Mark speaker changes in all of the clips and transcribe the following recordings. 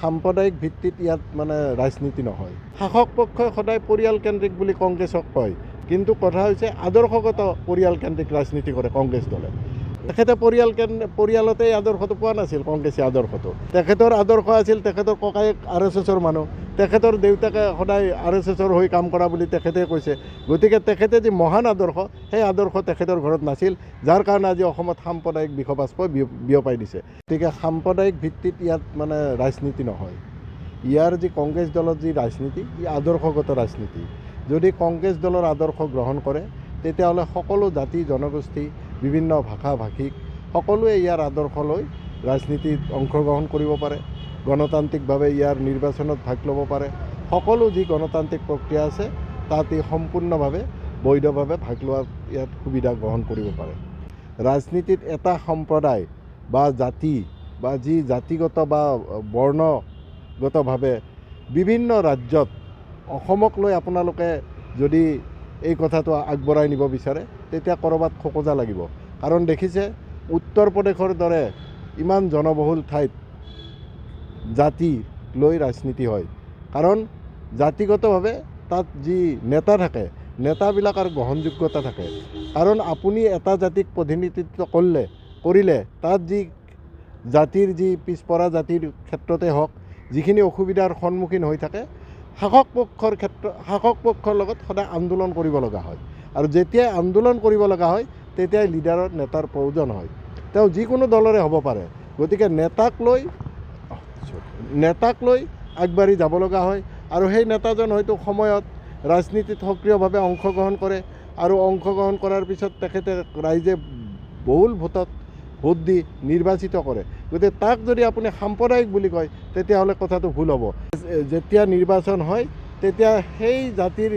Speaker 1: সাম্প্ৰদায়িক ভিত্তিত ইয়াত মানে ৰাজনীতি নহয়। শাসক পক্ষই সদায় পৰিয়ালকেন্দ্ৰিক বুলি কংগ্ৰেছক কয়, কিন্তু কথা হৈছে আদৰ্শগত পৰিয়ালকেন্দ্ৰিক ৰাজনীতি কৰে কংগ্ৰেছ দলে। তেখেতে পৰিয়ালতেই আদৰ্শটো পোৱা নাছিল, কংগ্ৰেছী আদৰ্শটো। তেখেতৰ আদৰ্শ আছিল তেখেতৰ ককায়েক RSSৰ মানুহ, তেখেতৰ দেউতাকে সদায় RSSৰ হৈ কাম কৰা বুলি তেখেতে কৈছে। গতিকে তেখেতে যি মহান আদৰ্শ, সেই আদৰ্শ তেখেতৰ ঘৰত নাছিল, যাৰ কাৰণে আজি অসমত সাম্প্ৰদায়িক বিষবাষ্প বিয়পাই দিছে। গতিকে সাম্প্ৰদায়িক ভিত্তিত ইয়াত মানে ৰাজনীতি নহয়। ইয়াৰ যি কংগ্ৰেছ দলৰ যি ৰাজনীতি, ই আদৰ্শগত ৰাজনীতি। যদি কংগ্ৰেছ দলৰ আদৰ্শ গ্ৰহণ কৰে, তেতিয়াহ'লে সকলো জাতি জনগোষ্ঠী, বিভিন্ন ভাষা ভাষিক সকলোৱে ইয়াৰ আদৰ্শ লৈ ৰাজনীতিত অংশগ্ৰহণ কৰিব পাৰে, গণতান্ত্ৰিকভাৱে ইয়াৰ নিৰ্বাচনত ভাগ ল'ব পাৰে। সকলো যি গণতান্ত্ৰিক প্ৰক্ৰিয়া আছে তাত ই সম্পূৰ্ণভাৱে বৈধভাৱে ভাগ লোৱাৰ ইয়াত সুবিধা গ্ৰহণ কৰিব পাৰে। ৰাজনীতিত এটা সম্প্ৰদায় বা জাতি বা যি জাতিগত বা বৰ্ণগতভাৱে বিভিন্ন ৰাজ্যত, অসমক লৈ আপোনালোকে যদি এই কথাটো আগবঢ়াই নিব বিচাৰে, তেতিয়া ক'ৰবাত খোকোজা লাগিব। কাৰণ দেখিছে উত্তৰ প্ৰদেশৰ দৰে ইমান জনবহুল ঠাইত জাতি লৈ ৰাজনীতি হয়, কাৰণ জাতিগতভাৱে তাত যি নেতা থাকে, নেতাবিলাকৰ গ্ৰহণযোগ্যতা থাকে। কাৰণ আপুনি এটা জাতিক প্ৰতিনিধিত্ব কৰিলে তাত যি জাতিৰ যি পিছপৰা জাতিৰ ক্ষেত্ৰতে হওক, যিখিনি অসুবিধাৰ সন্মুখীন হৈ থাকে, শাসক পক্ষৰ লগত সদায় আন্দোলন কৰিব লগা হয়। আৰু যেতিয়াই আন্দোলন কৰিব লগা হয়, তেতিয়াই লিডাৰৰ নেতাৰ প্ৰয়োজন হয়। তেওঁ যিকোনো দলৰে হ'ব পাৰে। গতিকে নেতাক লৈ আগবাঢ়ি যাব লগা হয়। আৰু সেই নেতাজন হয়তো সময়ত ৰাজনীতিত সক্ৰিয়ভাৱে অংশগ্ৰহণ কৰে, আৰু অংশগ্ৰহণ কৰাৰ পিছত তেখেতে ৰাইজে বহুল ভোট দি নিৰ্বাচিত কৰে। গতিকে তাক যদি আপুনি সাম্প্ৰদায়িক বুলি কয়, তেতিয়াহ'লে কথাটো ভুল হ'ব। যেতিয়া নিৰ্বাচন হয়, তেতিয়া সেই জাতিৰ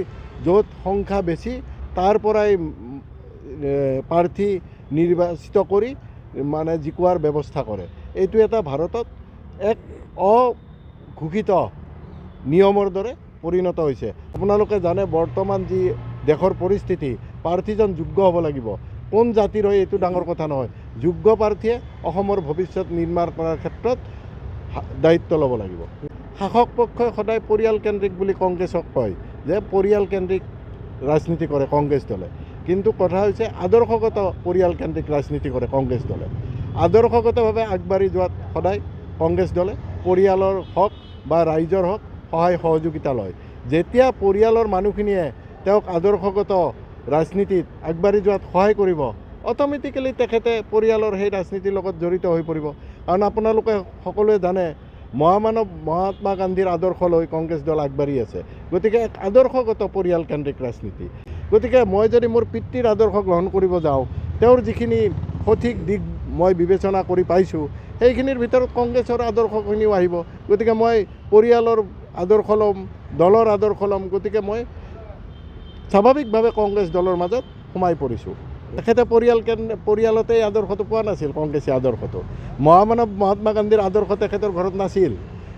Speaker 1: য'ত সংখ্যা বেছি তাৰ পৰাই প্ৰাৰ্থী নিৰ্বাচিত কৰি মানে জিকোৱাৰ ব্যৱস্থা কৰে। এইটো এটা ভাৰতত এক অঘোষিত নিয়মৰ দৰে পৰিণত হৈছে। আপোনালোকে জানে বৰ্তমান যি দেশৰ পৰিস্থিতি, প্ৰাৰ্থীজন যোগ্য হ'ব লাগিব। কোন জাতিৰ হয় এইটো ডাঙৰ কথা নহয়। যোগ্য প্ৰাৰ্থীয়ে অসমৰ ভৱিষ্যত নিৰ্মাণ কৰাৰ ক্ষেত্ৰত দায়িত্ব ল'ব লাগিব। শাসক পক্ষই সদায় পৰিয়ালকেন্দ্ৰিক বুলি কংগ্ৰেছক কয়, যে পৰিয়ালকেন্দ্ৰিক ৰাজনীতি কৰে কংগ্ৰেছ দলে। কিন্তু কথা হৈছে আদৰ্শগত পৰিয়ালকেন্দ্ৰিক ৰাজনীতি কৰে কংগ্ৰেছ দলে। আদৰ্শগতভাৱে আগবাঢ়ি যোৱাত সদায় কংগ্ৰেছ দলে পৰিয়ালৰ হওক বা ৰাইজৰ হওক সহায় সহযোগিতা লয়। যেতিয়া পৰিয়ালৰ মানুহখিনিয়ে তেওঁক আদৰ্শগত ৰাজনীতিত আগবাঢ়ি যোৱাত সহায় কৰিব, অট'মেটিকেলি তেখেতে পৰিয়ালৰ সেই ৰাজনীতিৰ লগত জড়িত হৈ পৰিব। কাৰণ আপোনালোকে সকলোৱে জানে মহামানৱ মহাত্মা গান্ধীৰ আদৰ্শ লৈ কংগ্ৰেছ দল আগবাঢ়ি আছে। গতিকে এক আদৰ্শগত পৰিয়ালকেন্দ্ৰিক ৰাজনীতি। গতিকে মই যদি মোৰ পিতৃৰ আদৰ্শ গ্ৰহণ কৰিব যাওঁ, তেওঁৰ যিখিনি সঠিক দিশ মই বিবেচনা কৰি পাইছোঁ, সেইখিনিৰ ভিতৰত কংগ্ৰেছৰ আদৰ্শখিনিও আহিব। গতিকে মই পৰিয়ালৰ আদৰ্শ ল'ম, দলৰ আদৰ্শ ল'ম। গতিকে মই স্বাভাৱিকভাৱে কংগ্ৰেছ দলৰ মাজত সোমাই পৰিছোঁ। তেখেতে পৰিয়ালতেই আদৰ্শটো পোৱা নাছিল, কংগ্ৰেছী আদৰ্শটো। মহামানৱ মহাত্মা গান্ধীৰ আদৰ্শ তেখেতৰ ঘৰত নাছিল।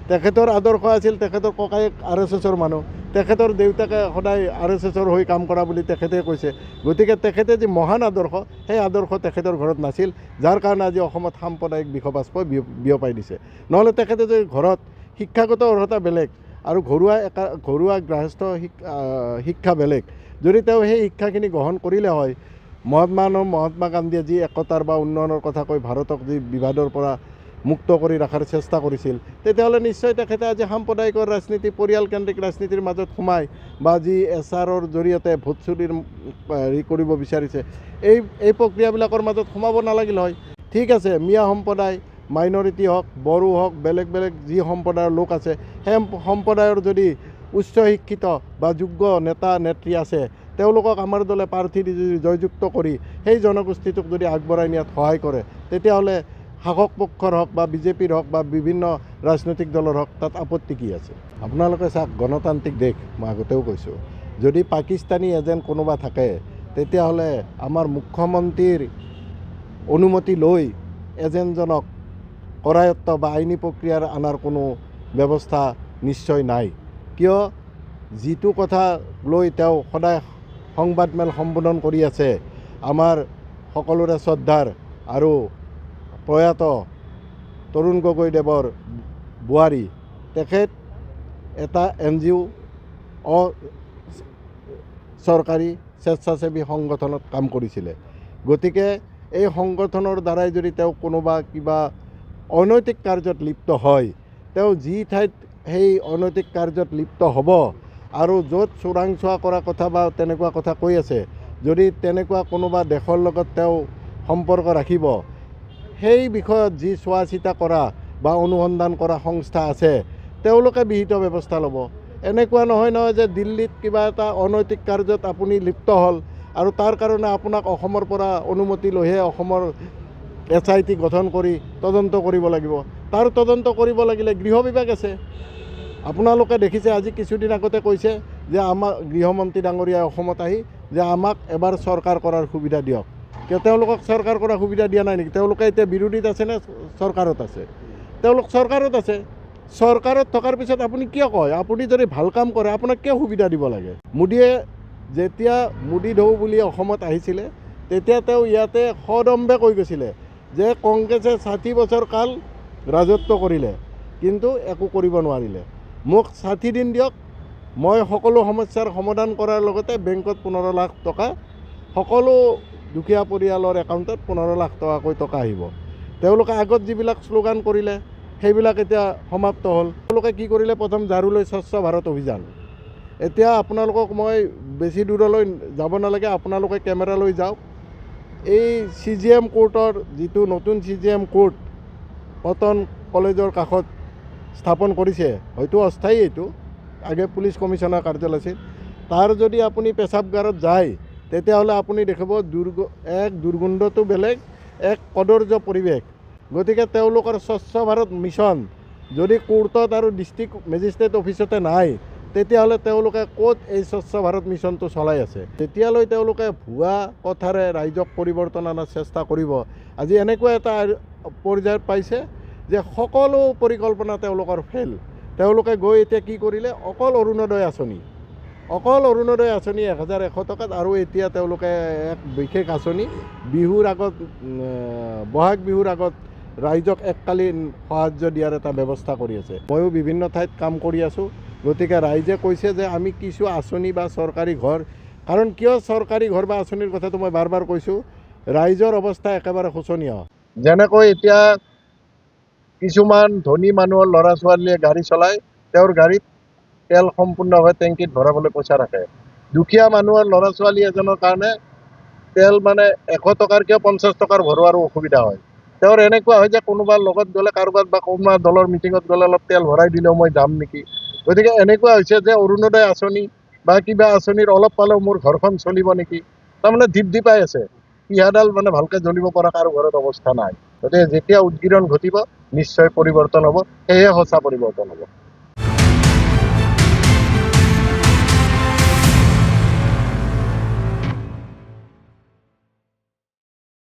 Speaker 1: তেখেতৰ আদৰ্শ আছিল তেখেতৰ ককায়েক RSSৰ মানুহ, তেখেতৰ দেউতাকে সদায় RSSৰ হৈ কাম কৰা বুলি তেখেতে কৈছে। গতিকে তেখেতে যি মহান আদৰ্শ, সেই আদৰ্শ তেখেতৰ ঘৰত নাছিল, যাৰ কাৰণে আজি অসমত সাম্প্ৰদায়িক বিষবাষ্প বিয়পাই দিছে। নহ'লে তেখেতে যদি ঘৰত শিক্ষাগত অৰ্হতা বেলেগ আৰু ঘৰুৱা গৃহস্থ শিক্ষা বেলেগ, যদি তেওঁ সেই শিক্ষাখিনি গ্ৰহণ কৰিলে হয়, মহাত্মা গান্ধীয়ে যি একতাৰ বা উন্নয়নৰ কথা কৈ ভাৰতক যি বিবাদৰ পৰা মুক্ত কৰি ৰখাৰ চেষ্টা কৰিছিল, তেতিয়াহ'লে নিশ্চয় তেখেতে আজি সাম্প্ৰদায়িকৰ ৰাজনীতি, পৰিয়ালকেন্দ্ৰিক ৰাজনীতিৰ মাজত সোমাই বা যি SRৰ জৰিয়তে ভোট চুৰিৰ কৰিব বিচাৰিছে, এই প্ৰক্ৰিয়াবিলাকৰ মাজত সোমাব নালাগিল হয়। ঠিক আছে, মিয়া সম্প্ৰদায়, মাইনৰিটি হওক, বড়ো হওক, বেলেগ যি সম্প্ৰদায়ৰ লোক আছে, সেই সম্প্ৰদায়ৰ যদি উচ্চ শিক্ষিত বা যোগ্য নেতা নেত্ৰী আছে, তেওঁলোকক আমাৰ দলে প্ৰাৰ্থী জয়যুক্ত কৰি সেই জনগোষ্ঠীটোক যদি আগবঢ়াই নিয়াত সহায় কৰে, তেতিয়াহ'লে শাসক পক্ষৰ হওক বা বিজেপিৰ হওক বা বিভিন্ন ৰাজনৈতিক দলৰ হওক তাত আপত্তি কি আছে? আপোনালোকে চাওক, গণতান্ত্ৰিক দেশ, মই আগতেও কৈছোঁ, যদি পাকিস্তানী এজেণ্ট কোনোবা থাকে, তেতিয়াহ'লে আমাৰ মুখ্যমন্ত্ৰীৰ অনুমতি লৈ এজেণ্টজনক কৰায়ত্ব বা আইনী প্ৰক্ৰিয়াৰ অনাৰ কোনো ব্যৱস্থা নিশ্চয় নাই। কিয়? যিটো কথা লৈ তেওঁ সদায় সংবাদমেল সম্বোধন কৰি আছে, আমাৰ সকলোৰে শ্ৰদ্ধাৰ আৰু প্ৰয়াত তৰুণ গগৈদেৱৰ বোৱাৰী তেখেত এটা NGO চৰকাৰী স্বেচ্ছাসেৱী সংগঠনত কাম কৰিছিলে। গতিকে এই সংগঠনৰ দ্বাৰাই যদি তেওঁ কোনোবা কিবা অনৈতিক কাৰ্যত লিপ্ত হয়, তেওঁ যি ঠাইত সেই অনৈতিক কাৰ্যত লিপ্ত হ'ব আৰু য'ত চোৰাংচোৱা কৰা কথা বা তেনেকুৱা কথা কৈ আছে, যদি তেনেকুৱা কোনোবা দেশৰ লগত তেওঁ সম্পৰ্ক ৰাখিব, সেই বিষয়ত যি চোৱা চিতা কৰা বা অনুসন্ধান কৰা সংস্থা আছে তেওঁলোকে বিহিত ব্যৱস্থা ল'ব। এনেকুৱা নহয় যে দিল্লীত কিবা এটা অনৈতিক কাৰ্যত আপুনি লিপ্ত হ'ল আৰু তাৰ কাৰণে আপোনাক অসমৰ পৰা অনুমতি লৈহে অসমৰ SIT গঠন কৰি তদন্ত কৰিব লাগিব। তাৰ তদন্ত কৰিব লাগিলে গৃহ বিভাগ আছে। আপোনালোকে দেখিছে আজি কিছুদিন আগতে কৈছে যে আমাক গৃহমন্ত্ৰী ডাঙৰীয়াই অসমত আহি যে আমাক এবাৰ চৰকাৰ কৰাৰ সুবিধা দিয়ক। কিয় তেওঁলোকক চৰকাৰ কৰাৰ সুবিধা দিয়া নাই নেকি? তেওঁলোকে এতিয়া বিৰোধীত আছে নে চৰকাৰত আছে? তেওঁলোক চৰকাৰত আছে। চৰকাৰত থকাৰ পিছত আপুনি কিয় কয়? আপুনি যদি ভাল কাম কৰে আপোনাক কিয় সুবিধা দিব লাগে? মোদীয়ে যেতিয়া মোদী ঢৌ বুলি অসমত আহিছিলে তেতিয়া তেওঁ ইয়াতে সদম্বে কৈ গৈছিলে যে কংগ্ৰেছে 60 বছৰ কাল ৰাজত্ব কৰিলে কিন্তু একো কৰিব নোৱাৰিলে। মোক 60 দিন দিয়ক, মই সকলো সমস্যাৰ সমাধান কৰাৰ লগতে বেংকত 15 লাখ টকা সকলো দুখীয়া পৰিয়ালৰ একাউণ্টত 15 লাখ টকাকৈ টকা আহিব। তেওঁলোকে আগত যিবিলাক শ্লোগান কৰিলে সেইবিলাক এতিয়া সমাপ্ত হ'ল। তেওঁলোকে কি কৰিলে? প্ৰথম ঝাৰুলৈ স্বচ্ছ ভাৰত অভিযান। এতিয়া আপোনালোকক মই বেছি দূৰলৈ যাব নালাগে, আপোনালোকে কেমেৰা লৈ যাওক। এই CGM কোৰ্টৰ যিটো নতুন CGM কোৰ্ট কটন কলেজৰ কাষত স্থাপন কৰিছে, হয়তো অস্থায়ী, এইটো আগে পুলিচ কমিশ্যনাৰ কাৰ্যালয় আছিল। তাৰ যদি আপুনি পেচাবগাৰত যায় তেতিয়াহ'লে আপুনি দেখিব এক দুৰ্গন্ধটো বেলেগ, এক কদৰ্য পৰিৱেশ। গতিকে তেওঁলোকৰ স্বচ্ছ ভাৰত মিছন যদি কোৰ্টত আৰু ডিষ্ট্ৰিক্ট মেজিষ্ট্ৰেট অফিচতে নাই, তেতিয়াহ'লে তেওঁলোকে ক'ত এই স্বচ্ছ ভাৰত মিছনটো চলাই আছে? তেতিয়ালৈ তেওঁলোকে ভুৱা কথাৰে ৰাইজক পৰিৱৰ্তন অনাৰ চেষ্টা কৰিব। আজি এনেকুৱা এটা পৰ্যায়ত পাইছে যে সকলো পৰিকল্পনা তেওঁলোকৰ ফেল। তেওঁলোকে গৈ এতিয়া কি কৰিলে? অকল অৰুণোদয় আঁচনি 1100 টকাত, আৰু এতিয়া তেওঁলোকে এক বিশেষ আঁচনি বিহুৰ আগত, বহাগ বিহুৰ আগত ৰাইজক এককালীন সাহায্য দিয়াৰ এটা ব্যৱস্থা কৰি আছে। ময়ো বিভিন্ন ঠাইত কাম কৰি আছোঁ। গতিকে ৰাইজে কৈছে যে আমি কিছু আঁচনি বা চৰকাৰী ঘৰ, কাৰণ কিয় চৰকাৰী ঘৰ বা আঁচনিৰ কথাটো মই বাৰ বাৰ কৈছোঁ, ৰাইজৰ অৱস্থা একেবাৰে শোচনীয়। যেনেকৈ এতিয়া কিছুমান ধনী মানুহৰ ল'ৰা ছোৱালীয়ে গাড়ী চলায়, তেওঁৰ গাড়ীত তেল সম্পূৰ্ণভাৱে টেংকিত ভৰাবলৈ পইচা ৰাখে। দুখীয়া মানুহৰ ল'ৰা ছোৱালী এজনৰ কাৰণে তেল 100 টকাৰ কিয় 50 টকাৰ ভৰোৱাৰো অসুবিধা হয়। তেওঁৰ এনেকুৱা হয় যে কোনোবাৰ লগত গ'লে, কাৰোবাৰ বা কোনোবা দলৰ মিটিঙত গ'লে অলপ তেল ভৰাই দিলেও মই যাম নেকি। গতিকে এনেকুৱা হৈছে যে অৰুণোদয় আঁচনি বা কিবা আঁচনিৰ অলপ পালেও মোৰ ঘৰখন চলিব নেকি, তাৰমানে ঢিপ-ঢিপাই আছে। পিহাডাল ভালকৈ জ্বলিব পৰা কাৰো ঘৰত অৱস্থা নাই। গতিকে যেতিয়া উদগীৰণ ঘটিব নিশ্চয় পৰিৱৰ্তন হ'ব, সেয়ে সঁচা পৰিৱৰ্তন হ'ব।